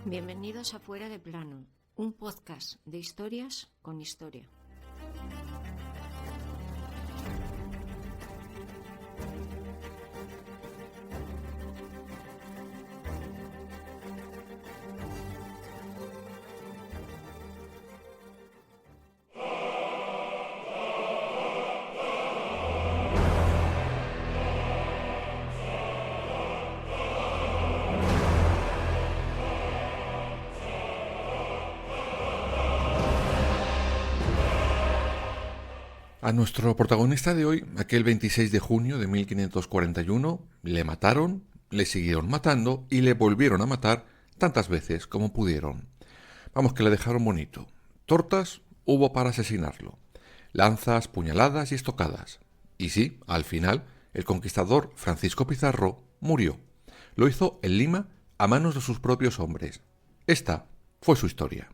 Bienvenidos a Fuera de Plano, un podcast de historias con historia. A nuestro protagonista de hoy, aquel 26 de junio de 1541, le mataron, le siguieron matando y le volvieron a matar tantas veces como pudieron. Vamos, que le dejaron bonito. Tortas hubo para asesinarlo, lanzas, puñaladas y estocadas. Y sí, al final, el conquistador Francisco Pizarro murió. Lo hizo en Lima a manos de sus propios hombres. Esta fue su historia.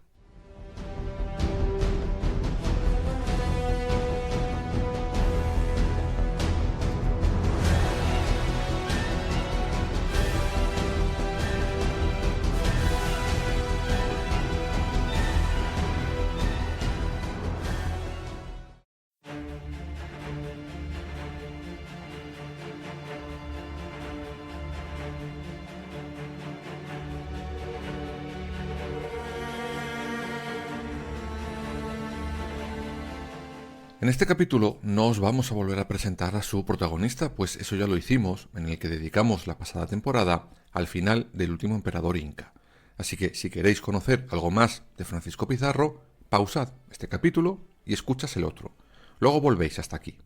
En este capítulo no os vamos a volver a presentar a su protagonista, pues eso ya lo hicimos, en el que dedicamos la pasada temporada al final del último emperador inca. Así que si queréis conocer algo más de Francisco Pizarro, pausad este capítulo y escuchad el otro. Luego volvéis hasta aquí.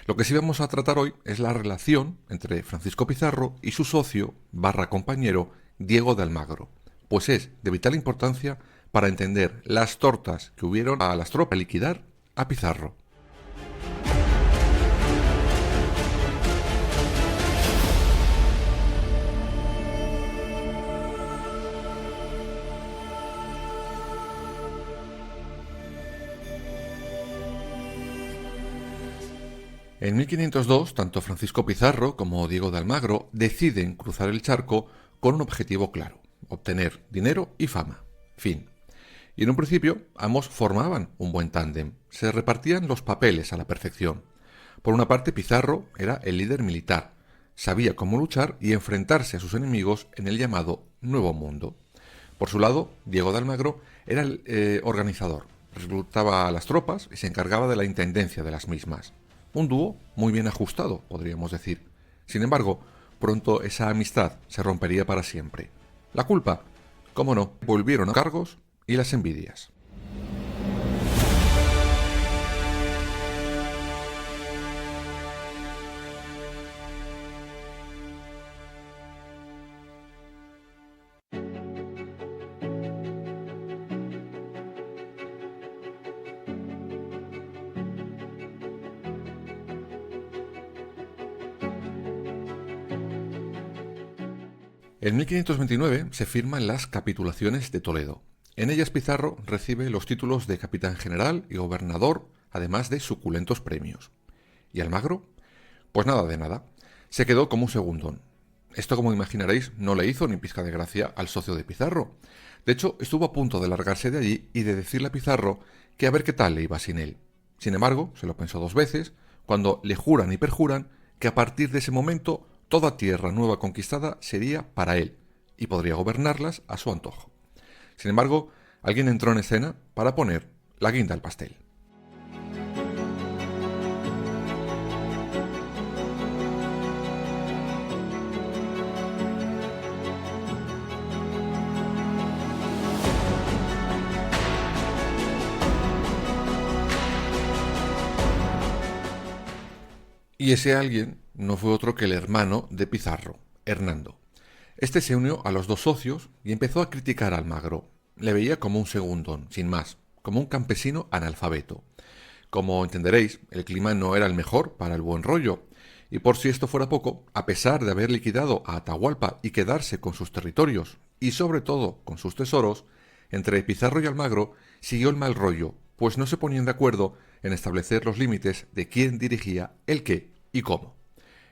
Lo que sí vamos a tratar hoy es la relación entre Francisco Pizarro y su socio / compañero Diego de Almagro, pues es de vital importancia para entender las tortas que hubieron a las tropas liquidar a Pizarro. En 1502, tanto Francisco Pizarro como Diego de Almagro deciden cruzar el charco con un objetivo claro: obtener dinero y fama. Fin. Y en un principio, ambos formaban un buen tándem, se repartían los papeles a la perfección. Por una parte, Pizarro era el líder militar, sabía cómo luchar y enfrentarse a sus enemigos en el llamado Nuevo Mundo. Por su lado, Diego de Almagro era el organizador, reclutaba a las tropas y se encargaba de la intendencia de las mismas. Un dúo muy bien ajustado, podríamos decir. Sin embargo, pronto esa amistad se rompería para siempre. La culpa, cómo no, volvieron a cargos y las envidias. En 1529 se firman las capitulaciones de Toledo. En ellas Pizarro recibe los títulos de capitán general y gobernador, además de suculentos premios. ¿Y Almagro? Pues nada de nada. Se quedó como un segundón. Esto, como imaginaréis, no le hizo ni pizca de gracia al socio de Pizarro. De hecho, estuvo a punto de largarse de allí y de decirle a Pizarro que a ver qué tal le iba sin él. Sin embargo, se lo pensó dos veces, cuando le juran y perjuran que a partir de ese momento toda tierra nueva conquistada sería para él y podría gobernarlas a su antojo. Sin embargo, alguien entró en escena para poner la guinda al pastel. Y ese alguien no fue otro que el hermano de Pizarro, Hernando. Este se unió a los dos socios y empezó a criticar a Almagro. Le veía como un segundón, sin más, como un campesino analfabeto. Como entenderéis, el clima no era el mejor para el buen rollo, y por si esto fuera poco, a pesar de haber liquidado a Atahualpa y quedarse con sus territorios, y sobre todo con sus tesoros, entre Pizarro y Almagro siguió el mal rollo, pues no se ponían de acuerdo en establecer los límites de quién dirigía el qué y cómo.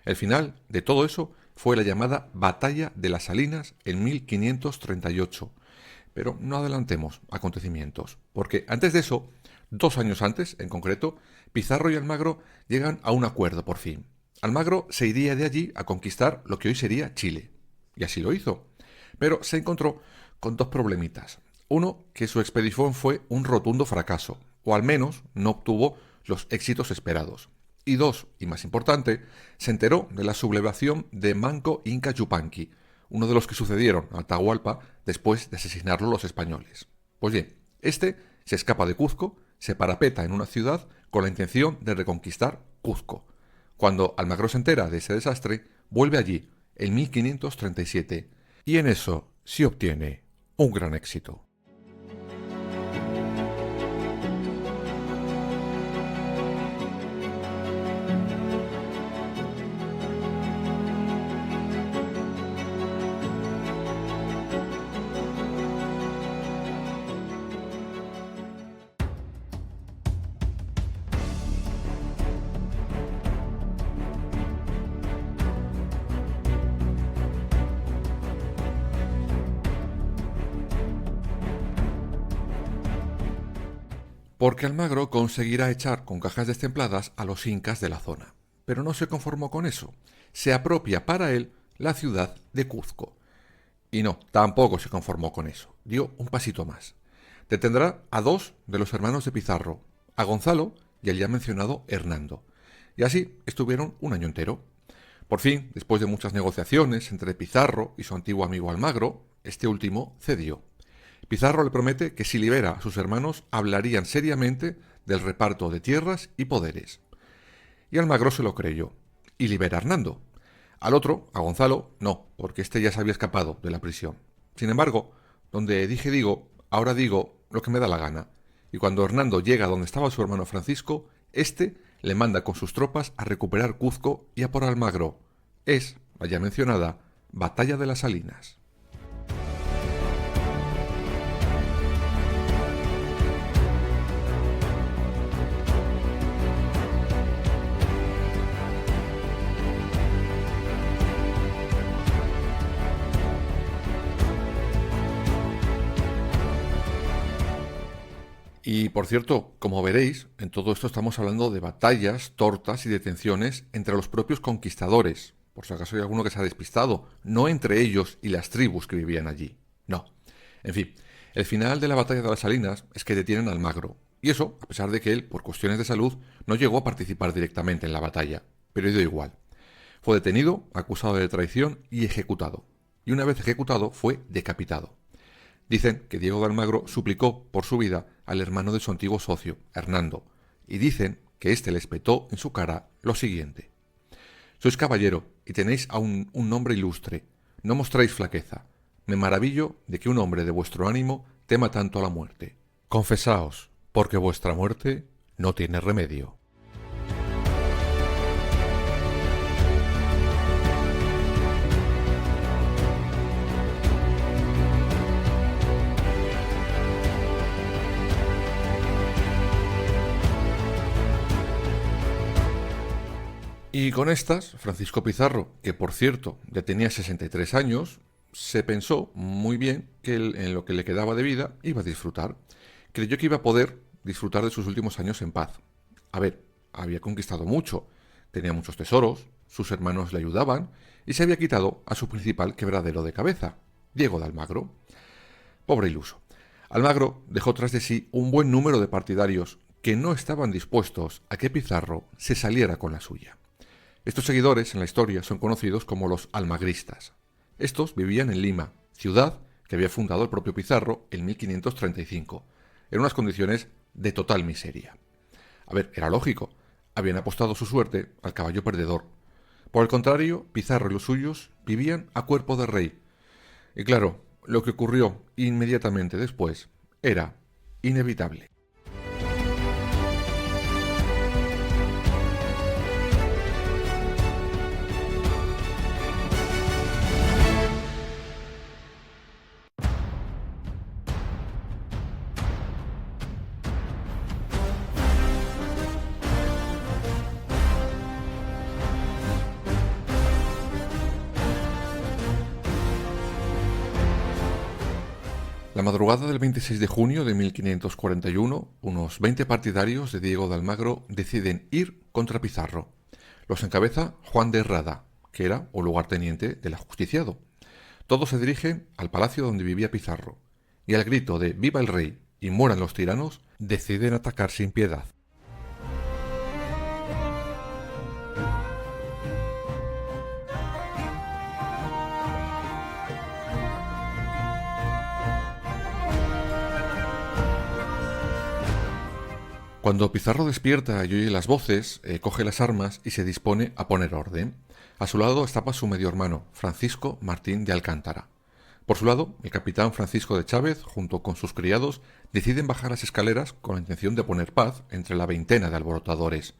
El final de todo eso fue la llamada Batalla de las Salinas en 1538, Pero no adelantemos acontecimientos, porque antes de eso, 2 años antes, en concreto, Pizarro y Almagro llegan a un acuerdo por fin. Almagro se iría de allí a conquistar lo que hoy sería Chile, y así lo hizo. Pero se encontró con dos problemitas. Uno, que su expedición fue un rotundo fracaso, o al menos no obtuvo los éxitos esperados. Y dos, y más importante, se enteró de la sublevación de Manco Inca Yupanqui, uno de los que sucedieron a Atahualpa después de asesinarlo los españoles. Pues bien, este se escapa de Cuzco, se parapeta en una ciudad con la intención de reconquistar Cuzco. Cuando Almagro se entera de ese desastre, vuelve allí, en 1537, y en eso sí obtiene un gran éxito. Porque Almagro conseguirá echar con cajas destempladas a los incas de la zona. Pero no se conformó con eso. Se apropia para él la ciudad de Cuzco. Y no, tampoco se conformó con eso. Dio un pasito más. Detendrá a 2 de los hermanos de Pizarro, a Gonzalo y al ya mencionado Hernando. Y así estuvieron un año entero. Por fin, después de muchas negociaciones entre Pizarro y su antiguo amigo Almagro, este último cedió. Pizarro le promete que si libera a sus hermanos hablarían seriamente del reparto de tierras y poderes. Y Almagro se lo creyó, y libera a Hernando. Al otro, a Gonzalo, no, porque éste ya se había escapado de la prisión. Sin embargo, donde dije digo, ahora digo lo que me da la gana. Y cuando Hernando llega donde estaba su hermano Francisco, éste le manda con sus tropas a recuperar Cuzco y a por Almagro. Es, la ya mencionada, Batalla de las Salinas. Y por cierto, como veréis, en todo esto estamos hablando de batallas, tortas y detenciones entre los propios conquistadores, por si acaso hay alguno que se ha despistado, no entre ellos y las tribus que vivían allí. No. En fin, el final de la batalla de las Salinas es que detienen a Almagro, y eso a pesar de que él, por cuestiones de salud, no llegó a participar directamente en la batalla, pero dio igual. Fue detenido, acusado de traición y ejecutado. Y una vez ejecutado fue decapitado. Dicen que Diego de Almagro suplicó por su vida al hermano de su antiguo socio, Hernando, y dicen que éste le espetó en su cara lo siguiente: «Sois caballero y tenéis aún un nombre ilustre, no mostráis flaqueza. Me maravillo de que un hombre de vuestro ánimo tema tanto a la muerte. Confesaos, porque vuestra muerte no tiene remedio». Y con estas, Francisco Pizarro, que por cierto ya tenía 63 años, se pensó muy bien que él, en lo que le quedaba de vida iba a disfrutar. Creyó que iba a poder disfrutar de sus últimos años en paz. A ver, había conquistado mucho, tenía muchos tesoros, sus hermanos le ayudaban y se había quitado a su principal quebradero de cabeza, Diego de Almagro. Pobre iluso. Almagro dejó tras de sí un buen número de partidarios que no estaban dispuestos a que Pizarro se saliera con la suya. Estos seguidores en la historia son conocidos como los almagristas. Estos vivían en Lima, ciudad que había fundado el propio Pizarro en 1535, en unas condiciones de total miseria. A ver, era lógico, habían apostado su suerte al caballo perdedor. Por el contrario, Pizarro y los suyos vivían a cuerpo de rey. Y claro, lo que ocurrió inmediatamente después era inevitable. La madrugada del 26 de junio de 1541, unos 20 partidarios de Diego de Almagro deciden ir contra Pizarro. Los encabeza Juan de Herrada, que era un lugarteniente del ajusticiado. Todos se dirigen al palacio donde vivía Pizarro, y al grito de «¡Viva el rey!» y «¡Mueran los tiranos!», deciden atacar sin piedad. Cuando Pizarro despierta y oye las voces, coge las armas y se dispone a poner orden. A su lado estaba su medio hermano, Francisco Martín de Alcántara. Por su lado, el capitán Francisco de Chávez, junto con sus criados, deciden bajar las escaleras con la intención de poner paz entre la veintena de alborotadores.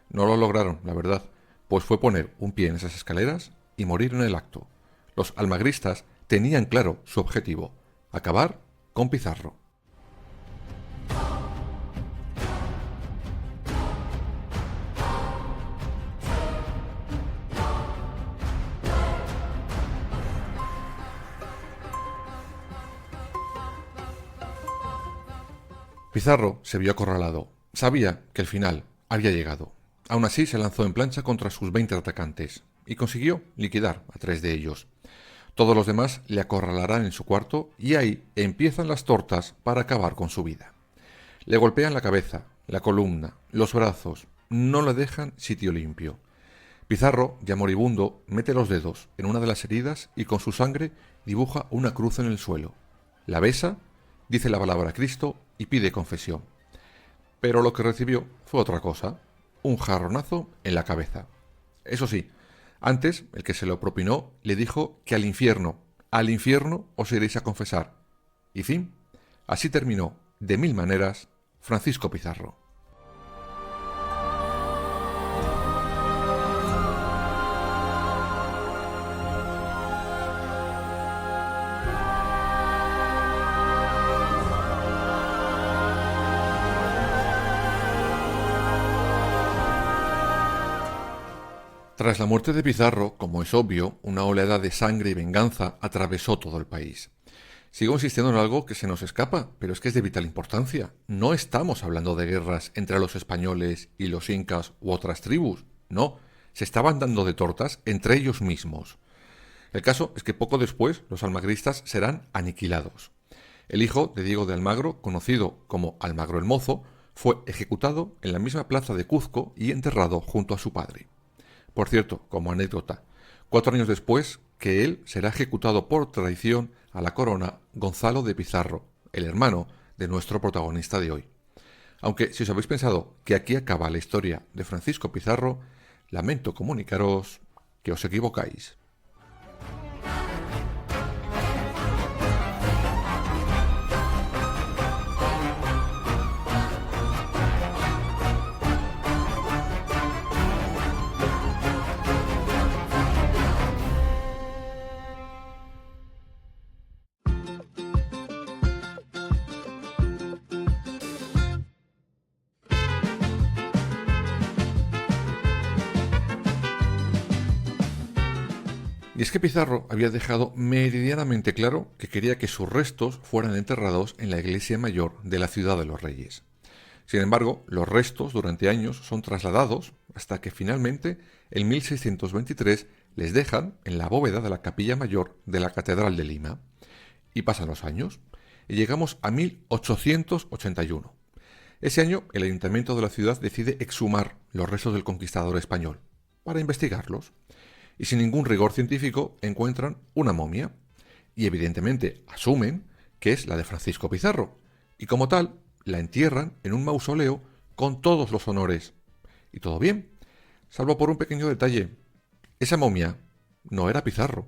No lo lograron, la verdad, pues fue poner un pie en esas escaleras y morir en el acto. Los almagristas tenían claro su objetivo: acabar con Pizarro. Pizarro se vio acorralado. Sabía que el final había llegado. Aún así se lanzó en plancha contra sus 20 atacantes y consiguió liquidar a 3 de ellos. Todos los demás le acorralarán en su cuarto y ahí empiezan las tortas para acabar con su vida. Le golpean la cabeza, la columna, los brazos, no le dejan sitio limpio. Pizarro, ya moribundo, mete los dedos en una de las heridas y con su sangre dibuja una cruz en el suelo. La besa, dice la palabra Cristo y pide confesión. Pero lo que recibió fue otra cosa: un jarronazo en la cabeza. Eso sí, antes el que se lo propinó le dijo que al infierno os iréis a confesar. Y fin, así terminó, de 1000 maneras, Francisco Pizarro. Tras la muerte de Pizarro, como es obvio, una oleada de sangre y venganza atravesó todo el país. Sigo insistiendo en algo que se nos escapa, pero es que es de vital importancia. No estamos hablando de guerras entre los españoles y los incas u otras tribus. No, se estaban dando de tortas entre ellos mismos. El caso es que poco después los almagristas serán aniquilados. El hijo de Diego de Almagro, conocido como Almagro el Mozo, fue ejecutado en la misma plaza de Cuzco y enterrado junto a su padre. Por cierto, como anécdota, 4 años después que él será ejecutado por traición a la corona Gonzalo de Pizarro, el hermano de nuestro protagonista de hoy. Aunque si os habéis pensado que aquí acaba la historia de Francisco Pizarro, lamento comunicaros que os equivocáis. Y es que Pizarro había dejado meridianamente claro que quería que sus restos fueran enterrados en la iglesia mayor de la ciudad de los Reyes. Sin embargo, los restos durante años son trasladados hasta que finalmente en 1623 les dejan en la bóveda de la capilla mayor de la Catedral de Lima. Y pasan los años y llegamos a 1881. Ese año el ayuntamiento de la ciudad decide exhumar los restos del conquistador español para investigarlos. Y sin ningún rigor científico encuentran una momia y evidentemente asumen que es la de Francisco Pizarro y como tal la entierran en un mausoleo con todos los honores. Y todo bien, salvo por un pequeño detalle: esa momia no era Pizarro.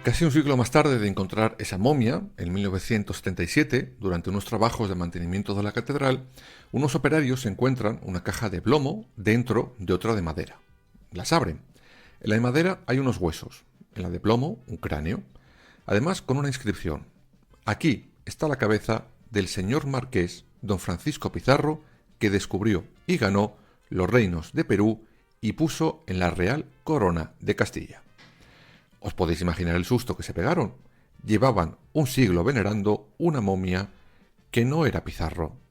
Casi un siglo más tarde de encontrar esa momia, en 1977, durante unos trabajos de mantenimiento de la catedral, unos operarios encuentran una caja de plomo dentro de otra de madera. Las abren. En la de madera hay unos huesos, en la de plomo un cráneo, además con una inscripción. Aquí está la cabeza del señor marqués don Francisco Pizarro, que descubrió y ganó los reinos de Perú y puso en la Real Corona de Castilla. Os podéis imaginar el susto que se pegaron. Llevaban un siglo venerando una momia que no era Pizarro.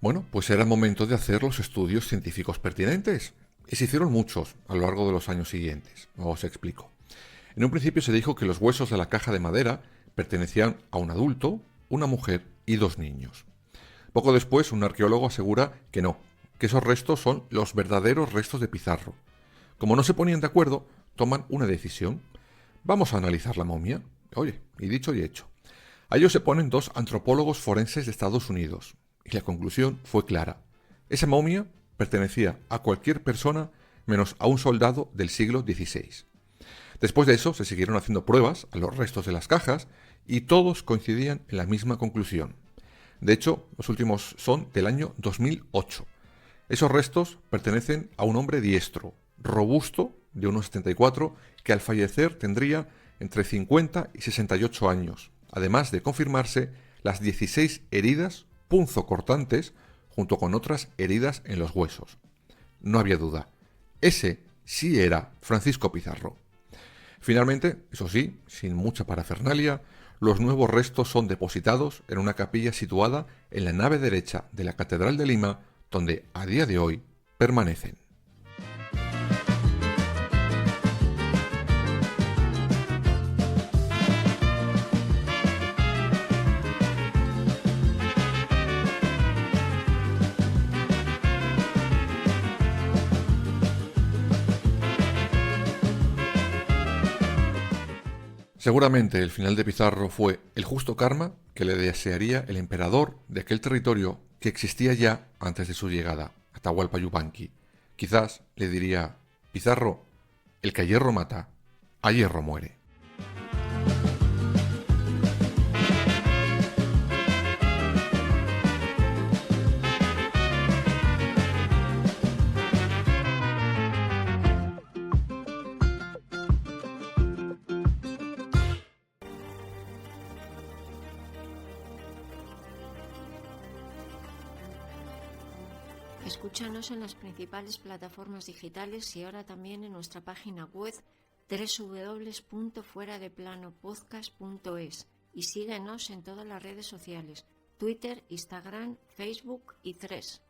Bueno, pues era el momento de hacer los estudios científicos pertinentes. Y se hicieron muchos a lo largo de los años siguientes. Os explico. En un principio se dijo que los huesos de la caja de madera pertenecían a un adulto, una mujer y 2 niños. Poco después, un arqueólogo asegura que no, que esos restos son los verdaderos restos de Pizarro. Como no se ponían de acuerdo, toman una decisión. Vamos a analizar la momia. Oye, y dicho y hecho. A ello se ponen 2 antropólogos forenses de Estados Unidos. Y la conclusión fue clara. Esa momia pertenecía a cualquier persona menos a un soldado del siglo XVI. Después de eso se siguieron haciendo pruebas a los restos de las cajas y todos coincidían en la misma conclusión. De hecho, los últimos son del año 2008. Esos restos pertenecen a un hombre diestro, robusto, de unos 74, que al fallecer tendría entre 50 y 68 años, además de confirmarse las 16 heridas punzocortantes junto con otras heridas en los huesos. No había duda. Ese sí era Francisco Pizarro. Finalmente, eso sí, sin mucha parafernalia, los nuevos restos son depositados en una capilla situada en la nave derecha de la Catedral de Lima, donde a día de hoy permanecen. Seguramente el final de Pizarro fue el justo karma que le desearía el emperador de aquel territorio que existía ya antes de su llegada, Atahualpa Yupanqui. Quizás le diría: Pizarro, el que a hierro mata, a hierro muere. Escúchanos en las principales plataformas digitales y ahora también en nuestra página web www.fueradeplanopodcast.es y síguenos en todas las redes sociales: Twitter, Instagram, Facebook y Threads.